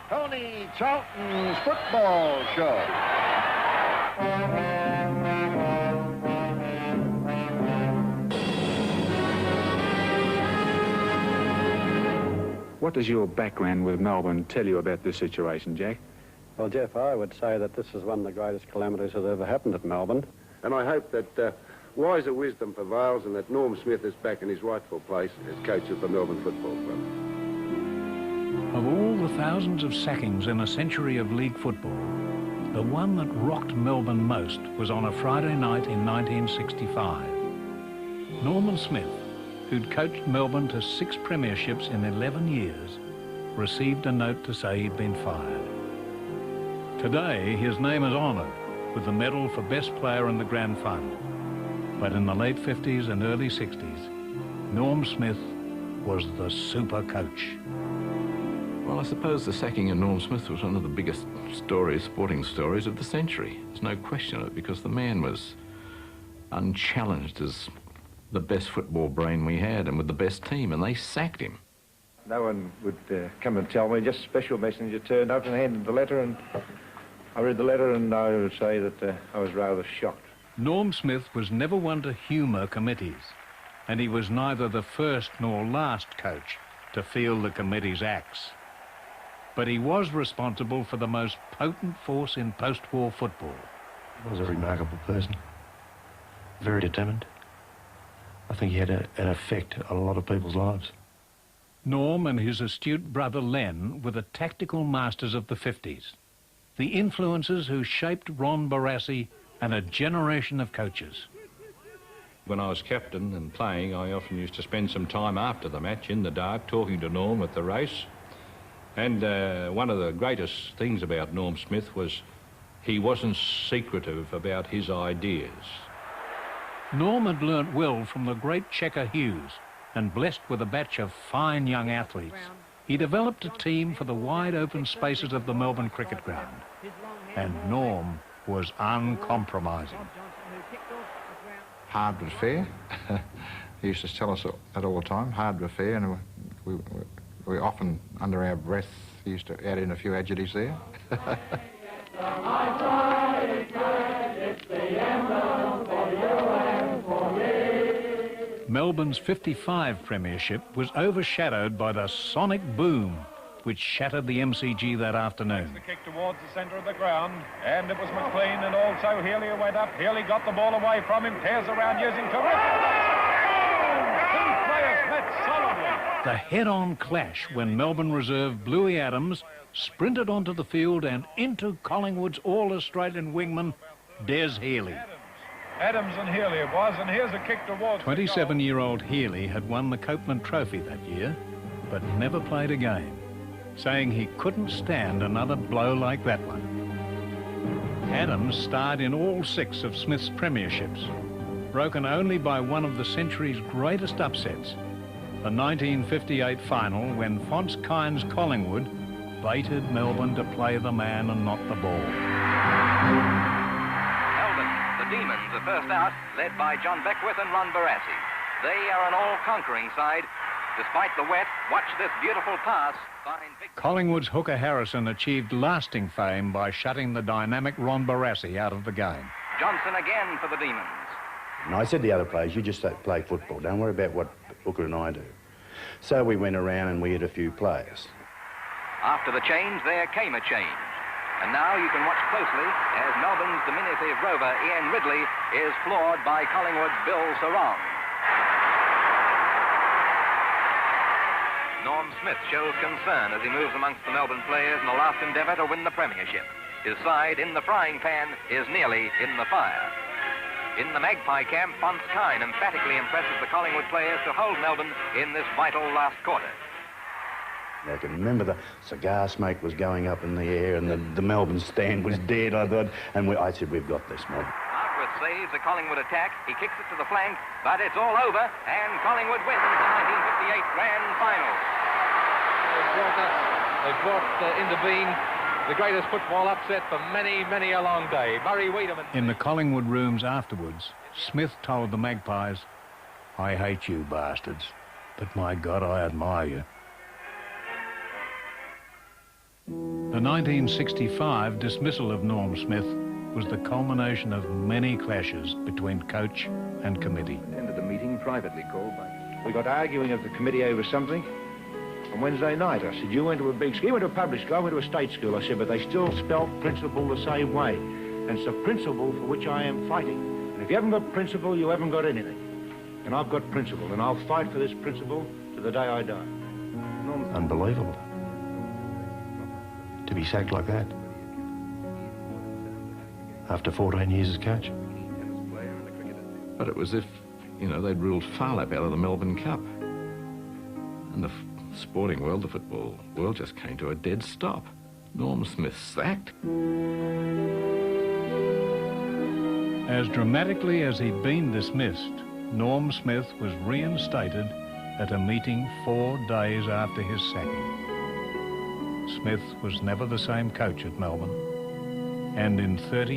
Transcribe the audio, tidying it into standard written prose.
Tony Charlton's Football Show. What does your background with Melbourne tell you about this situation, Jack? Well, Jeff, I would say that this is one of the greatest calamities that ever happened at Melbourne. And I hope that wiser wisdom prevails and that Norm Smith is back in his rightful place as coach of the Melbourne Football Club. Of all the thousands of sackings in a century of league football, the one that rocked Melbourne most was on a Friday night in 1965. Norman Smith, who'd coached Melbourne to 6 premierships in 11 years, received a note to say he'd been fired. Today, his name is honoured with the medal for Best Player in the Grand Fund. But in the late 50s and early 60s, Norm Smith was the super coach. Well, I suppose the sacking of Norm Smith was one of the biggest stories, sporting stories of the century. There's no question of it, because the man was unchallenged as the best football brain we had and with the best team, and they sacked him. No one would come and tell me, just a special messenger turned up and handed the letter, and I read the letter, and I would say that I was rather shocked. Norm Smith was never one to humour committees, and he was neither the first nor last coach to feel the committee's axe. But he was responsible for the most potent force in post-war football. He was a remarkable person, very determined. I think he had an effect on a lot of people's lives. Norm and his astute brother Len were the tactical masters of the 50s, the influences who shaped Ron Barassi and a generation of coaches. When I was captain and playing, I often used to spend some time after the match in the dark talking to Norm at the race. And one of the greatest things about Norm Smith was he wasn't secretive about his ideas. Norm had learnt well from the great Checker Hughes, and blessed with a batch of fine young athletes, he developed a team for the wide open spaces of the Melbourne cricket ground. And Norm was uncompromising. Hard but fair. He used to tell us that all the time, hard but fair, and we often, under our breath, used to add in a few adjectives there. Melbourne's 55 premiership was overshadowed by the sonic boom which shattered the MCG that afternoon. The kick towards the centre of the ground, and it was McLean and also Healy who went up. Healy got the ball away from him, tears around using terrific. Two players met solidly. The head-on clash when Melbourne reserve Bluey Adams sprinted onto the field and into Collingwood's all-Australian wingman, Des Healy. Adams and Healy it was, and here's a kick towards... 27-year-old Healy had won the Copeland Trophy that year, but never played a game, saying he couldn't stand another blow like that one. Adams starred in all 6 of Smith's premierships, broken only by one of the century's greatest upsets, the 1958 final when Phonse Kyne's Collingwood baited Melbourne to play the man and not the ball. Melbourne, the Demons, are first out, led by John Beckwith and Ron Barassi. They are an all-conquering side. Despite the wet, watch this beautiful pass. Collingwood's Hooker Harrison achieved lasting fame by shutting the dynamic Ron Barassi out of the game. Johnson again for the Demons. And I said to the other players, you just play football, don't worry about what Hooker and I do. So we went around and we had a few players. After the change, there came a change. And now you can watch closely as Melbourne's diminutive rover Ian Ridley is floored by Collingwood's Bill Sarong. Norm Smith shows concern as he moves amongst the Melbourne players in the last endeavour to win the premiership. His side in the frying pan is nearly in the fire. In the Magpie camp, Phonse Kyne emphatically impresses the Collingwood players to hold Melbourne in this vital last quarter. I can remember the cigar smoke was going up in the air and the Melbourne stand was dead, I thought, and I said, we've got this, Mob. Arkwright saves a Collingwood attack. He kicks it to the flank, but it's all over, and Collingwood wins the 1958 Grand Final. They've brought into being the greatest football upset for many, many a long day. Murray Wiedemann. In the Collingwood rooms afterwards, Smith told the Magpies, I hate you bastards, but my God, I admire you. The 1965 dismissal of Norm Smith was the culmination of many clashes between coach and committee. Ended the meeting privately called by... We got arguing at the committee over something on Wednesday night. I said, you went to a big school, you went to a public school, I went to a state school. I said, but they still spell principle the same way. And it's a principle for which I am fighting. And if you haven't got principle, you haven't got anything. And I've got principle, and I'll fight for this principle to the day I die. Unbelievable. To be sacked like that. After 14 years as coach. But it was as if, you know, they'd ruled Farlap out of the Melbourne Cup. And the sporting world, the football world, just came to a dead stop. Norm Smith sacked. As dramatically as he'd been dismissed, Norm Smith was reinstated at a meeting 4 days after his sacking. Smith was never the same coach at Melbourne, and in 30